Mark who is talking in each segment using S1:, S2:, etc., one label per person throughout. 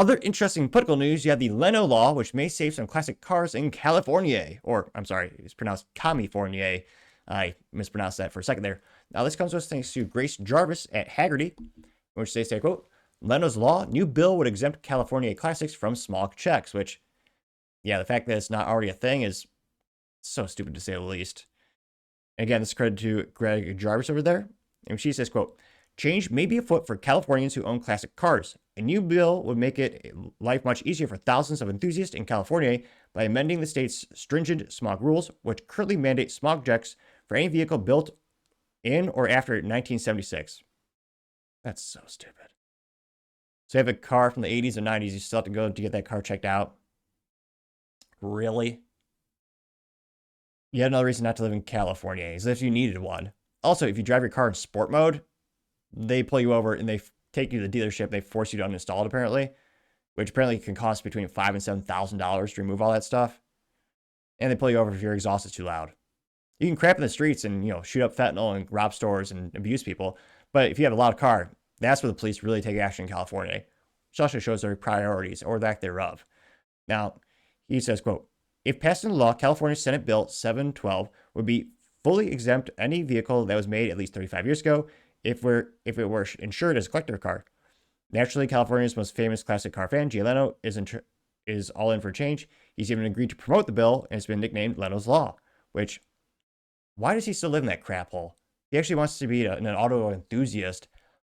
S1: Other interesting political news, you have the Leno law, which may save some classic cars in California. Or, I'm sorry, it's pronounced California. I mispronounced that for a second there. Now, this comes to us thanks to Grace Jarvis at Haggerty, which they say, quote, Leno's law, new bill would exempt California classics from smog checks, which, yeah, the fact that it's not already a thing is so stupid to say the least. And again, this is credit to Greg Jarvis over there. And she says, quote, change may be afoot for Californians who own classic cars. A new bill would make it life much easier for thousands of enthusiasts in California by amending the state's stringent smog rules, which currently mandate smog checks for any vehicle built in or after 1976. That's so stupid. So you have a car from the 80s and 90s, you still have to go to get that car checked out. Really? Yet another reason not to live in California is if you needed one. Also, if you drive your car in sport mode, they pull you over and they take you to the dealership. They force you to uninstall it, apparently, which apparently can cost between $5,000 and $7,000 to remove all that stuff. And they pull you over if your exhaust is too loud. You can crap in the streets and, shoot up fentanyl and rob stores and abuse people. But if you have a loud car, that's where the police really take action in California, which also shows their priorities or lack thereof. Now, he says, quote, if passed into law, California Senate Bill 712 would be fully exempt any vehicle that was made at least 35 years ago if it were insured as a collector car. Naturally, California's most famous classic car fan, Jay Leno, is all in for change. He's even agreed to promote the bill, and it's been nicknamed Leno's Law, which, why does he still live in that crap hole? He actually wants to be an auto enthusiast.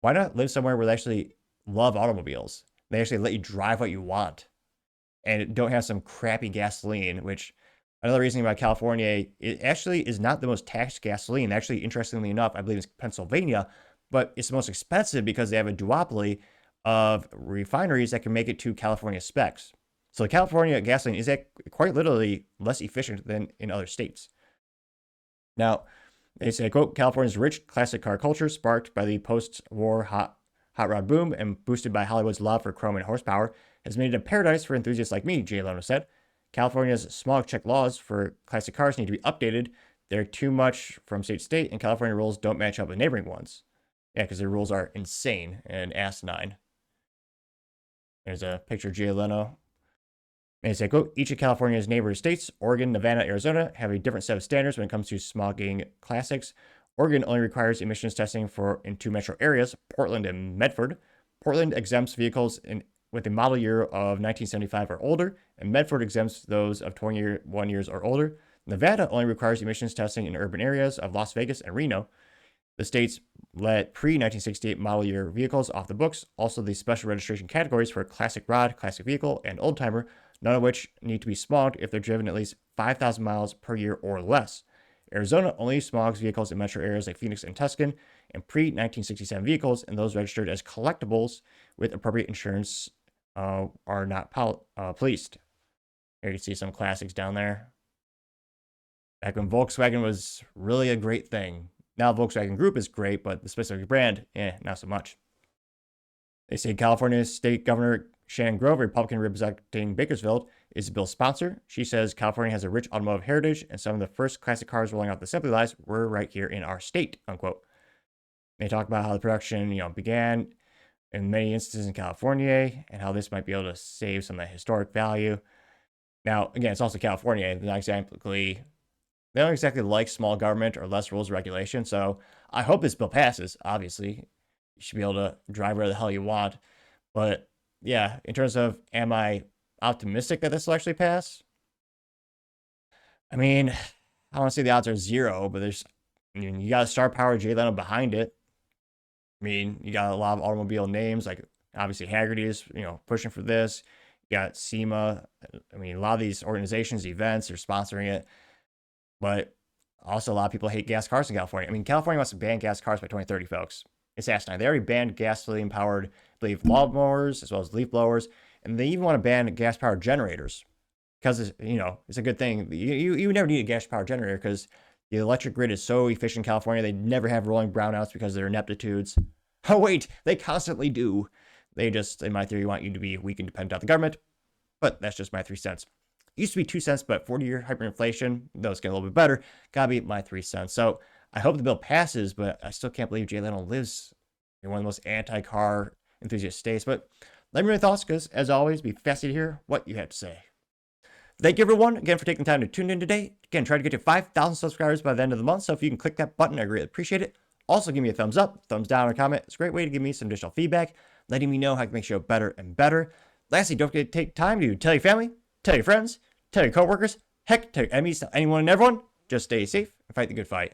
S1: Why not live somewhere where they actually love automobiles? They actually let you drive what you want and don't have some crappy gasoline, which another reason about California, it actually is not the most taxed gasoline. Actually, interestingly enough, I believe it's Pennsylvania, but it's the most expensive because they have a duopoly of refineries that can make it to California specs. So the California gasoline is quite literally less efficient than in other states. Now, they say, quote, California's rich classic car culture, sparked by the post-war hot rod boom and boosted by Hollywood's love for chrome and horsepower, has made it a paradise for enthusiasts like me, Jay Leno said. California's smog check laws for classic cars need to be updated. They're too much from state to state, and California rules don't match up with neighboring ones. Yeah, because their rules are insane and asinine. There's a picture of Jay Leno. And they say, quote, each of California's neighboring states, Oregon, Nevada, Arizona, have a different set of standards when it comes to smogging classics. Oregon only requires emissions testing in two metro areas, Portland and Medford. Portland exempts vehicles with a model year of 1975 or older, and Medford exempts those of 21 years or older. Nevada only requires emissions testing in urban areas of Las Vegas and Reno. The states let pre-1968 model year vehicles off the books. Also, the special registration categories for classic rod, classic vehicle, and old timer, none of which need to be smogged if they're driven at least 5,000 miles per year or less. Arizona only smogs vehicles in metro areas like Phoenix and Tucson, and pre-1967 vehicles and those registered as collectibles with appropriate insurance are not policed. Here you can see some classics down there. Back when Volkswagen was really a great thing. Now Volkswagen Group is great, but the specific brand, not so much. They say California State Governor Shannon Grove, a Republican representing Bakersfield, is the bill's sponsor. She says California has a rich automotive heritage, and some of the first classic cars rolling out the assembly lines were right here in our state, unquote. They talk about how the production, began in many instances in California, and how this might be able to save some of the historic value. Now, again, it's also California. They don't exactly like small government or less rules and regulation. So I hope this bill passes. Obviously, you should be able to drive where the hell you want. But yeah, in terms of, am I optimistic that this will actually pass? I mean, I want to say the odds are zero, but you got a star power Jay Leno behind it. I mean, you got a lot of automobile names, like obviously Haggerty is, pushing for this. You got SEMA. I mean, a lot of these organizations, events, are sponsoring it. But also, a lot of people hate gas cars in California. I mean, California wants to ban gas cars by 2030, folks. It's asinine. They already banned gasoline-powered, I believe, lawnmowers as well as leaf blowers, and they even want to ban gas-powered generators because it's a good thing. You never need a gas-powered generator because the electric grid is so efficient in California. They never have rolling brownouts because of their ineptitudes. Oh wait, they constantly do. They just, in my theory, want you to be weak and dependent on the government. But that's just my 3 cents. Used to be 2 cents, but 40-year hyperinflation, those get a little bit better. Gotta be my 3 cents. So I hope the bill passes, but I still can't believe Jay Leno lives in one of the most anti-car enthusiast states. But Let me know your thoughts, because as always, be fascinated to hear what you have to say. Thank you, everyone, again, for taking the time to tune in today. Again, try to get to 5,000 subscribers by the end of the month, so if you can click that button, I greatly appreciate it. Also, give me a thumbs up, thumbs down, or comment. It's a great way to give me some additional feedback, letting me know how I can make the show better and better. Lastly, don't forget to take time to tell your family, tell your friends, tell your coworkers, heck, tell your enemies, tell anyone and everyone. Just stay safe and fight the good fight.